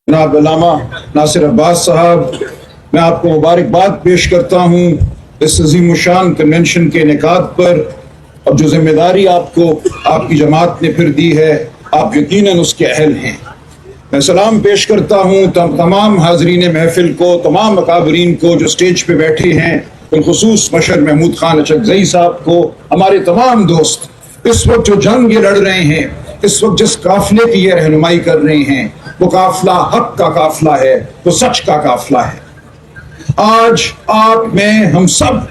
जनाब अल्लामा नासिर अब्बास साहब, मैं आपको मुबारकबाद पेश करता हूँ इस अजीम शान कन्वेंशन के इनेकाद पर। अब जो जिम्मेदारी आपको आपकी जमात ने फिर दी है, आप यकीनन उसके अहल हैं। मैं सलाम पेश करता हूँ तमाम हाजरीन महफिल को, तमाम अकाबरीन को जो स्टेज पे बैठे हैं, बिलखुसूस मशर महमूद खान अचकज़ई साहब को, हमारे तमाम दोस्त इस वक्त जो जंग ये लड़ रहे हैं, इस वक्त जिस काफिले की ये रहनुमाई कर रहे हैं, वो काफिला हक का काफिला है, वो सच का काफिला है। आज आप में हम सब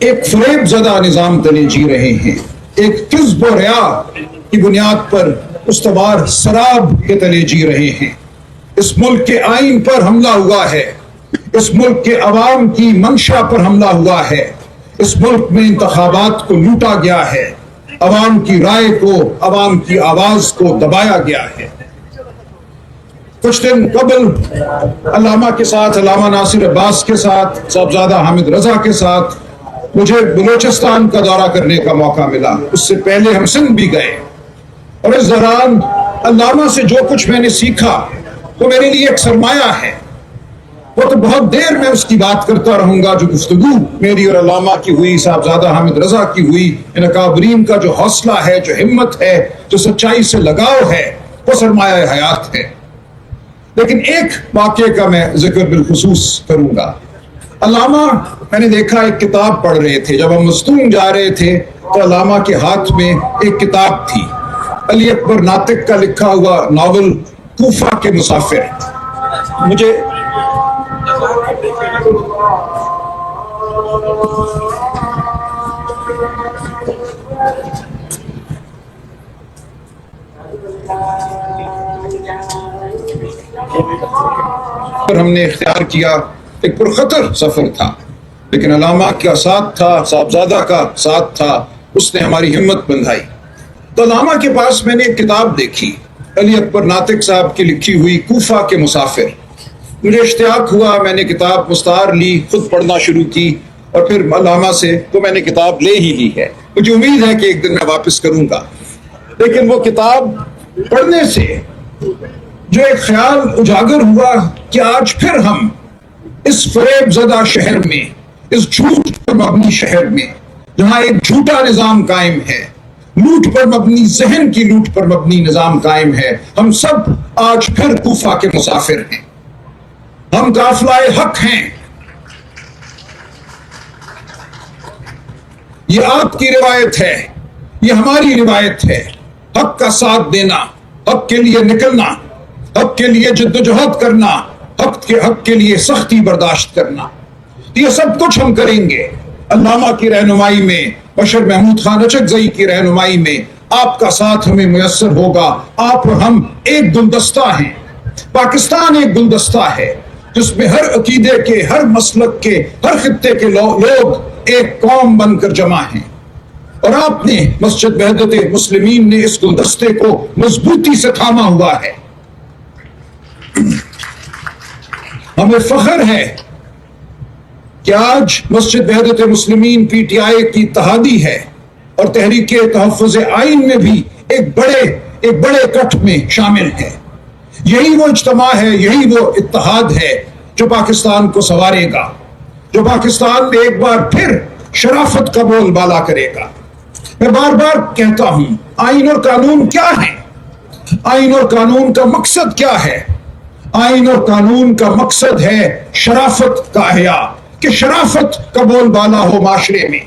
एक फरेब ज़दा निज़ाम तले जी रहे हैं, एक किस्ब और रिया की बुनियाद पर उस्तवार शराब के तले जी रहे हैं। इस मुल्क के आइन पर हमला हुआ है, इस मुल्क के अवाम की मंशा पर हमला हुआ है, इस मुल्क में इंतखाबात को लूटा गया है, अवाम की राय को, अवाम की आवाज को दबाया गया है। कुछ दिन कबल अल्लामा के साथ, अल्लामा नासिर अब्बास के साथ, साहबजादा हामिद रजा के साथ मुझे बलूचिस्तान का दौरा करने का मौका मिला। उससे पहले हम सिंध भी गए और इस दौरान अल्लामा से जो कुछ मैंने सीखा वो मेरे लिए एक सरमाया है। वो तो बहुत देर में उसकी बात करता रहूंगा। जो गुफ्तगू मेरी और अल्लामा की हुई, साहबजादा हामिद रजा की हुई, इन अकाबरीन का जो हौसला है, जो हिम्मत है, जो सच्चाई से लगाव है, वो सरमाया हयात है। लेकिन एक वाक़े का मैं जिक्र बिलखुसूस करूंगा। अल्लामा, मैंने देखा एक किताब पढ़ रहे थे, जब हम मस्तूम जा रहे थे तो अल्लामा के हाथ में एक किताब थी, अली अकबर नातिक का लिखा हुआ नावल कूफा के मुसाफिर। मुझे हमने इख्तियार किया, एक पुरखतर सफर था, लेकिन अल्लामा का साथ था, साहबजादा का साथ था, उसने हमारी हिम्मत बंधाई। तो अल्लामा के पास मैंने एक किताब देखी, अली अकबर नातिक साहब की लिखी हुई कूफा के मुसाफिर। मुझे इश्तियाक हुआ, मैंने किताब मुस्तार ली, खुद पढ़ना शुरू की और फिर अल्लामा से तो मैंने किताब ले ही ली है। मुझे उम्मीद है कि एक दिन मैं वापस करूंगा। लेकिन वो किताब पढ़ने से जो एक ख्याल उजागर हुआ कि आज फिर हम इस फरेब ज़दा शहर में, इस झूठ पर मबनी शहर में, जहां एक झूठा निज़ाम कायम है, लूट पर मबनी, जहन की लूट पर मबनी निज़ाम कायम है, हम सब आज फिर कूफा के मुसाफिर हैं। हम काफिलाए हक हैं। ये आपकी रिवायत है, ये हमारी रिवायत है। हक का साथ देना, हक के लिए निकलना, हक के लिए जिद्दोजहद करना, हक के लिए सख्ती बर्दाश्त करना, ये सब कुछ हम करेंगे अल्लामा की रहनुमाई में, बशर महमूद खान अचकज़ई की रहनुमाई में। आपका साथ हमें मुयस्सर होगा। आप और हम एक गुलदस्ता हैं। पाकिस्तान एक गुलदस्ता है जिसमें हर अकीदे के, हर मसलक के, हर खित्ते के लोग एक कौम बनकर जमा हैं। और आपने मस्जिद वहदत मुस्लिमीन ने इस गुलदस्ते को मजबूती से थामा हुआ है। हमें फख्र है कि आज मस्जिद वहदत मुस्लिमीन PTI की इत्तेहादी है और तहरीक तहफ़्फ़ुज़ आइन में भी एक बड़े इकट्ठ में शामिल है। यही वो इज्तिमा है, यही वो इत्तेहाद है जो पाकिस्तान को संवारेगा, जो पाकिस्तान में एक बार फिर शराफत का बोलबाला करेगा। मैं बार बार कहता हूं, आइन और कानून क्या है? आइन और कानून का मकसद क्या है? आइन और कानून का मकसद है शराफत का अहया, कि शराफत का बोलबाला हो माशरे में,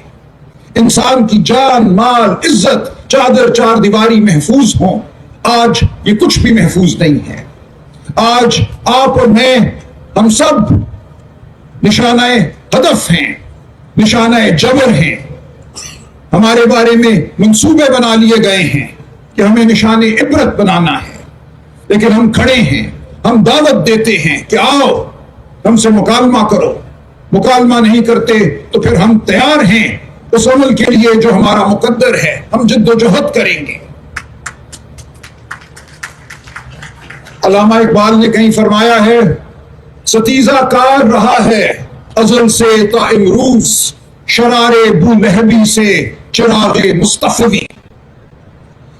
इंसान की जान, माल, इज्जत, चादर, चार दीवारी महफूज हो। आज ये कुछ भी महफूज नहीं है। आज आप और मैं, हम सब निशानाए हदफ हैं, निशानाए जबर हैं। हमारे बारे में मंसूबे बना लिए गए हैं कि हमें निशाने इबरत बनाना है, लेकिन हम खड़े हैं, हम दावत देते हैं कि आओ हमसे मुकालमा करो। मुकालमा नहीं करते तो फिर हम तैयार हैं उस अमल के लिए जो हमारा मुकद्दर है, हम जिद्दोजहद करेंगे। अल्लामा इकबाल ने कहीं फरमाया है, सतीजा कार रहा है अज़ल से ता इमरूज़, शरारे बू महबी से चिरागे मुस्तफ़वी।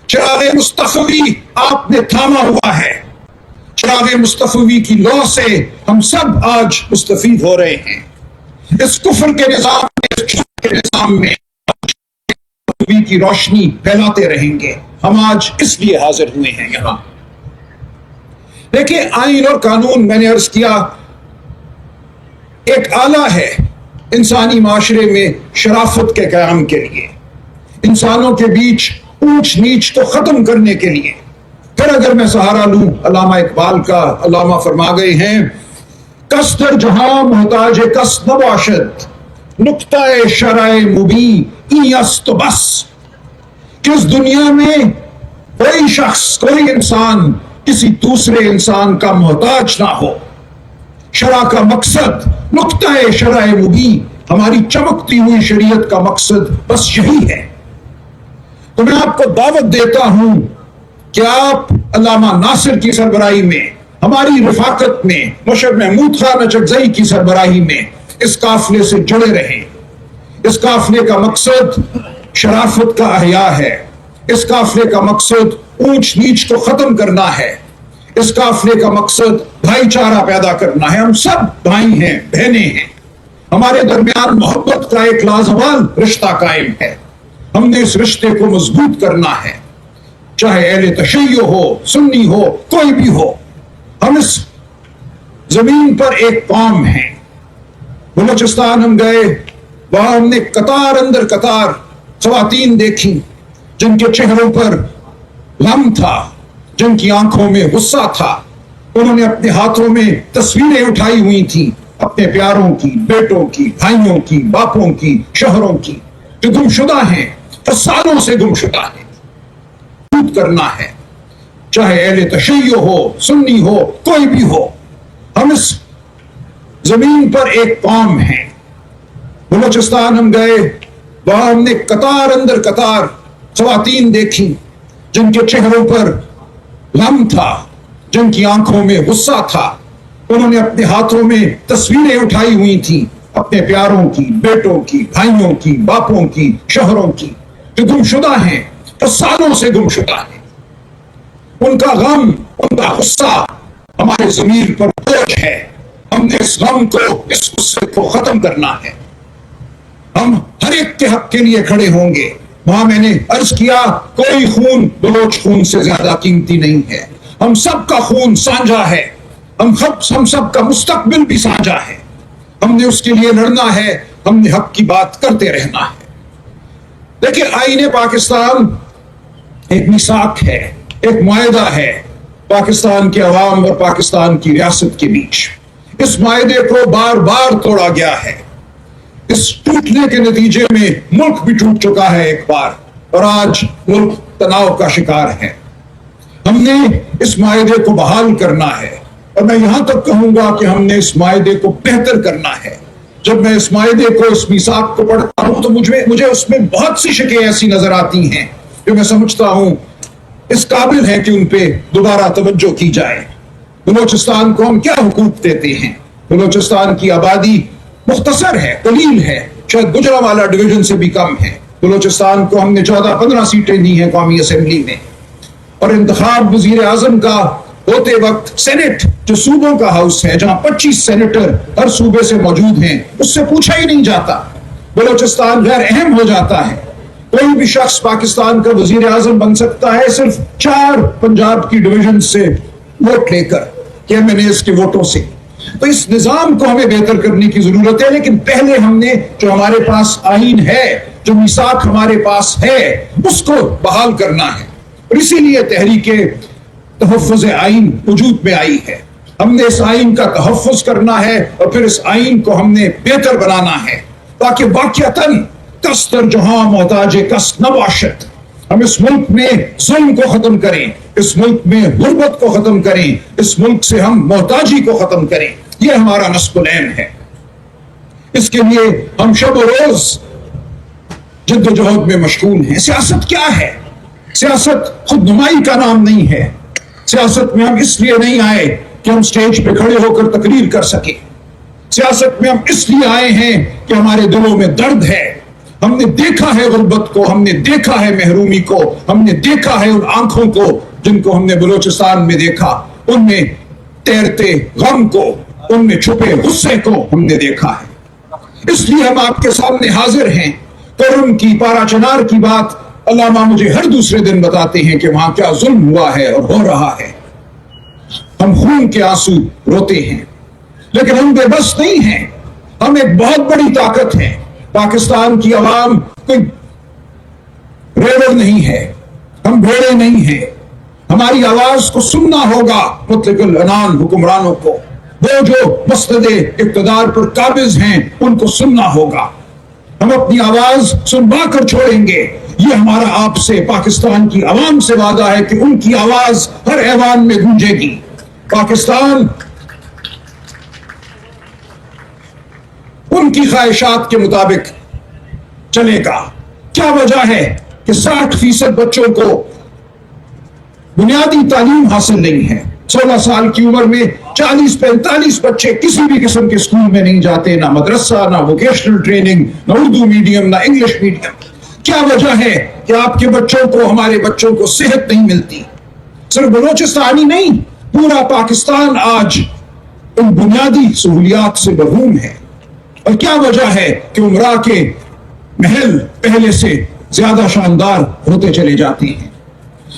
चिरागे मुस्तफ़वी आपने थामा हुआ है, چراغ مصطفی کی لو سے ہم سب آج مستفید ہو رہے ہیں۔ اس کفر کے نظام میں، اس شر کے نظام میں مصطفی کی روشنی پھیلاتے رہیں گے۔ ہم آج اس لیے حاضر ہوئے ہیں یہاں۔ دیکھیں، آئین اور قانون میں نے عرض کیا ایک آلہ ہے انسانی معاشرے میں شرافت کے قیام کے لیے، انسانوں کے بیچ اونچ نیچ کو ختم کرنے کے لیے۔ پھر اگر میں سہارا لوں علامہ اقبال کا، علامہ فرما گئے ہیں کس در جہاں محتاج کس نباشد، نقطہ شرع مبین این است و بس، کہ اس دنیا میں کوئی شخص، کوئی انسان کسی دوسرے انسان کا محتاج نہ ہو۔ شرع کا مقصد، نقطہ شرع مبین، ہماری چمکتی ہوئی شریعت کا مقصد بس یہی ہے۔ تو میں آپ کو دعوت دیتا ہوں کہ آپ علامہ ناصر کی سربراہی میں، ہماری رفاقت میں، مشر محمود خان اچکزئی کی سربراہی میں اس قافلے سے جڑے رہیں۔ اس قافلے کا مقصد شرافت کا احیاء ہے، اس قافلے کا مقصد اونچ نیچ کو ختم کرنا ہے، اس قافلے کا مقصد بھائی چارہ پیدا کرنا ہے۔ ہم سب بھائی ہیں، بہنیں ہیں، ہمارے درمیان محبت کا ایک لازوال رشتہ قائم ہے۔ ہم نے اس رشتے کو مضبوط کرنا ہے، چاہے اہل تشیع ہو، سنی ہو، کوئی بھی ہو۔ ہم اس زمین پر ایک قوم ہیں۔ بلوچستان ہم گئے، وہاں ہم نے قطار اندر قطار خواتین دیکھی جن کے چہروں پر غم تھا، جن کی آنکھوں میں غصہ تھا۔ انہوں نے اپنے ہاتھوں میں تصویریں اٹھائی ہوئی تھیں اپنے پیاروں کی، بیٹوں کی، بھائیوں کی، باپوں کی، شوہروں کی، جو گمشدہ ہیں، اور سالوں سے گمشدہ ہیں۔ کرنا ہے، چاہے اہل تشیع ہو، سنی ہو، کوئی بھی ہو۔ ہم اس زمین پر ایک قوم ہیں۔ بلوچستان ہم گئے، وہاں ہم نے قطار اندر قطار خواتین دیکھی جن کے چہروں پر غم تھا، جن کی آنکھوں میں غصہ تھا۔ انہوں نے اپنے ہاتھوں میں تصویریں اٹھائی ہوئی تھیں اپنے پیاروں کی، بیٹوں کی، بھائیوں کی، باپوں کی، شوہروں کی، جو گمشدہ ہیں، تو سالوں سے گمشدہ ہیں۔ ان کا غم، ان کا غصہ ہمارے ضمیر پر بوجھ ہے۔ ہم نے اس غم کو، اس غصے کو ختم کرنا ہے۔ ہم ہر ایک کے حق کے لیے کھڑے ہوں گے۔ وہاں میں نے عرض کیا کوئی خون بلوچ خون سے زیادہ قیمتی نہیں ہے۔ ہم سب کا خون سانجا ہے، ہم سب کا مستقبل بھی سانجا ہے۔ ہم نے اس کے لیے لڑنا ہے، ہم نے حق کی بات کرتے رہنا ہے۔ دیکھیں، آئین پاکستان ایک میثاق ہے، ایک معاہدہ ہے پاکستان کے عوام اور پاکستان کی ریاست کے بیچ۔ اس معاہدے کو بار بار توڑا گیا ہے۔ اس ٹوٹنے کے نتیجے میں ملک بھی ٹوٹ چکا ہے ایک بار، اور آج ملک تناؤ کا شکار ہے۔ ہم نے اس معاہدے کو بحال کرنا ہے، اور میں یہاں تک کہوں گا کہ ہم نے اس معاہدے کو بہتر کرنا ہے۔ جب میں اس معاہدے کو، اس میثاق کو پڑھتا ہوں تو مجھے اس میں بہت سی شکیں ایسی نظر آتی ہیں جو میں سمجھتا ہوں اس قابل ہے کہ ان پہ دوبارہ توجہ کی جائے۔ بلوچستان کو ہم کیا حقوق دیتے ہیں؟ بلوچستان کی آبادی مختصر ہے، قلیل ہے، شاید گجرانوالہ ڈویژن سے بھی کم ہے۔ بلوچستان کو ہم نے 14-15 سیٹیں دی ہیں قومی اسمبلی میں، اور انتخاب وزیر اعظم کا ہوتے وقت سینٹ، جو صوبوں کا ہاؤس ہے، جہاں 25 سینیٹر ہر صوبے سے موجود ہیں، اس سے پوچھا ہی نہیں جاتا۔ بلوچستان غیر اہم ہو جاتا ہے۔ کوئی بھی شخص پاکستان کا وزیر اعظم بن سکتا ہے صرف 4 پنجاب کی ڈویژن سے ووٹ لے کر، کہ ایم این ایز کے ووٹوں سے۔ تو اس نظام کو ہمیں بہتر کرنے کی ضرورت ہے، لیکن پہلے ہم نے جو ہمارے پاس آئین ہے، جو میثاق ہمارے پاس ہے، اس کو بحال کرنا ہے۔ اور اسی لیے تحریک تحفظ آئین وجود میں آئی ہے۔ ہم نے اس آئین کا تحفظ کرنا ہے، اور پھر اس آئین کو ہم نے بہتر بنانا ہے، تاکہ واقعتاً کس در جہاں محتاج کس نباشد، ہم اس ملک میں ظلم کو ختم کریں، اس ملک میں غربت کو ختم کریں، اس ملک سے ہم محتاجی کو ختم کریں۔ یہ ہمارا نصب العین ہے۔ اس کے لیے ہم شب و روز جد و جہد میں مشغول ہیں۔ سیاست کیا ہے؟ سیاست خود نمائی کا نام نہیں ہے۔ سیاست میں ہم اس لیے نہیں آئے کہ ہم سٹیج پہ کھڑے ہو کر تقریر کر سکیں۔ سیاست میں ہم اس لیے آئے ہیں کہ ہمارے دلوں میں درد ہے۔ ہم نے دیکھا ہے غربت کو، ہم نے دیکھا ہے محرومی کو، ہم نے دیکھا ہے ان آنکھوں کو جن کو ہم نے بلوچستان میں دیکھا۔ ان میں तैरते गम को, उनमें छुपे गुस्से को हमने देखा है। इसलिए हम आपके सामने हाजिर हैं। करुण की, पारा चनार की बात अल्लामा मुझे हर दूसरे दिन बताते हैं कि वहां क्या जुल्म हुआ है और हो रहा है। हम खून के आंसू रोते हैं, लेकिन हम बेबस नहीं हैं। हम एक बहुत बड़ी ताकत हैं। पाकिस्तान की आवाम कोई रेवड़ नहीं है, हम भेड़े नहीं हैं। हमारी आवाज को सुनना होगा मुतलकुल अनान हुक्मरानों को। वो जो मसनदे इक़्तिदार पर काबिज हैं उनको सुनना होगा। हम अपनी आवाज सुनवा कर छोड़ेंगे। ये हमारा आपसे, पाकिस्तान की आवाम से वादा है कि उनकी आवाज हर ऐवान में गूंजेगी। पाकिस्तान उनकी ख्वाहिशात के मुताबिक चलेगा। क्या वजह है कि 60% बच्चों को बुनियादी तालीम हासिल नहीं है? 16 साल की उम्र में 40-45 बच्चे किसी भी किस्म के स्कूल में नहीं जाते, ना मदरसा, ना वोकेशनल ट्रेनिंग, ना उर्दू मीडियम, ना इंग्लिश मीडियम। क्या वजह है कि आपके बच्चों को, हमारे बच्चों को सेहत नहीं मिलती? सिर्फ बलोचिस्तान ही नहीं, पूरा पाकिस्तान आज इन बुनियादी सहूलियात से महरूम है। और क्या वजह है कि उमरा के महल पहले से ज्यादा शानदार होते चले जाते हैं?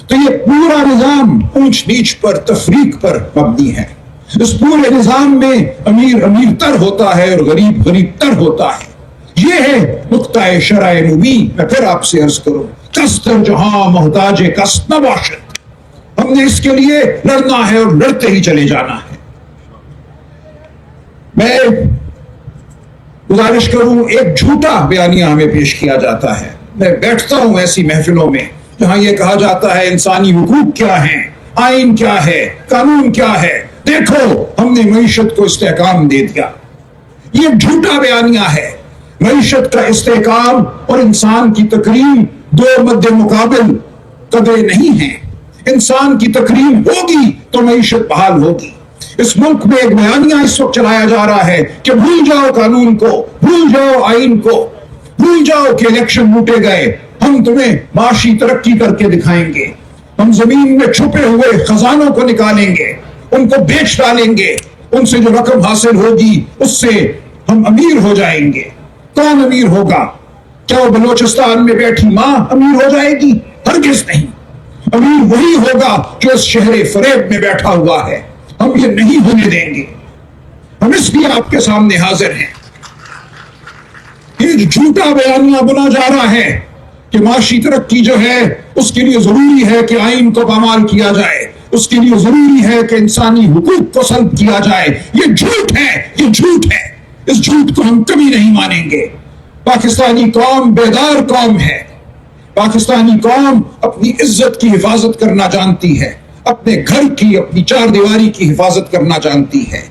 तो ये पूरा निजाम ऊंच नीच पर, तफरीक पर मबनी है। इस पूरे निजाम में अमीर अमीर तर होता है और गरीब गरीब तर होता है। ये है नुक्ता शराए मुबी। मैं फिर आपसे अर्ज करूं, कस्तर जहां मोहताज कस्त न बाशत। हमने इसके लिए लड़ना है और लड़ते ही चले जाना है। मैं गुजारिश करूं, एक झूठा बयानिया हमें पेश किया जाता है। मैं बैठता हूं ऐसी महफिलों में जहां यह कहा जाता है इंसानी हुकूक क्या है, आइन क्या है, कानून क्या है, देखो हमने मईशत को इस्तेहकाम दे दिया। ये झूठा बयानिया है। मईशत का इस्तेहकाम और इंसान की तकरीम दो मद्दे मुकाबिल कदरें नहीं है। इंसान की तकरीम होगी तो मईशत बहाल होगी। इस मुल्क में एक बयानिया इस वक्त चलाया जा रहा है कि भूल जाओ कानून को, भूल जाओ आइन को, भूल जाओ कि इलेक्शन लूटे गए, हम तुम्हें माशी तरक्की करके दिखाएंगे। हम जमीन में छुपे हुए खजानों को निकालेंगे, उनको बेच डालेंगे, उनसे जो रकम हासिल होगी उससे हम अमीर हो जाएंगे। कौन अमीर होगा? क्या वो बलोचिस्तान में बैठी मां अमीर हो जाएगी? हरगिज नहीं। अमीर वही होगा जो इस शहर फरेब में बैठा हुआ है। हम ये नहीं होने देंगे। हम इसलिए आपके सामने हाजिर हैं। ये झूठा बयानिया बुना जा रहा है कि माशी तरक्की जो है उसके लिए जरूरी है कि आइन को पामाल किया जाए, उसके लिए जरूरी है कि इंसानी हुकूक को सल्ब किया जाए। ये झूठ है, ये झूठ है। इस झूठ को हम कभी नहीं मानेंगे। पाकिस्तानी कौम बेदार कौम है। पाकिस्तानी कौम अपनी इज्जत की हिफाजत करना जानती है, अपने घर की, अपनी चार दीवारी की हिफाजत करना जानती है।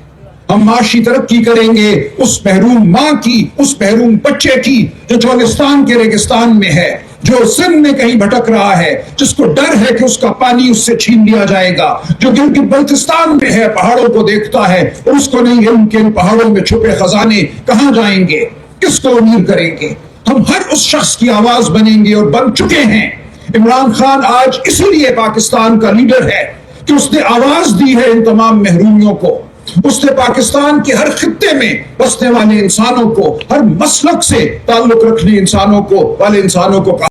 हम माशी तरक्की करेंगे उस महरूम माँ की, उस महरूम बच्चे की जो चौलिस्तान के रेगिस्तान में है, जो सिंध में कहीं भटक रहा है, जिसको डर है कि उसका पानी उससे छीन लिया जाएगा, जो गिलगित बल्तिस्तान में है, पहाड़ों को देखता है और उसको नहीं है उनके पहाड़ों में छुपे खजाने कहां जाएंगे, किसको अमीर करेंगे। हम हर उस शख्स की आवाज बनेंगे और बन चुके हैं। इमरान खान आज इसीलिए पाकिस्तान का लीडर है कि उसने आवाज दी है इन तमाम महरूमियों को। उसने पाकिस्तान के हर खित्ते में बसने वाले इंसानों को, हर मसलक से ताल्लुक रखने इंसानों को, वाले इंसानों को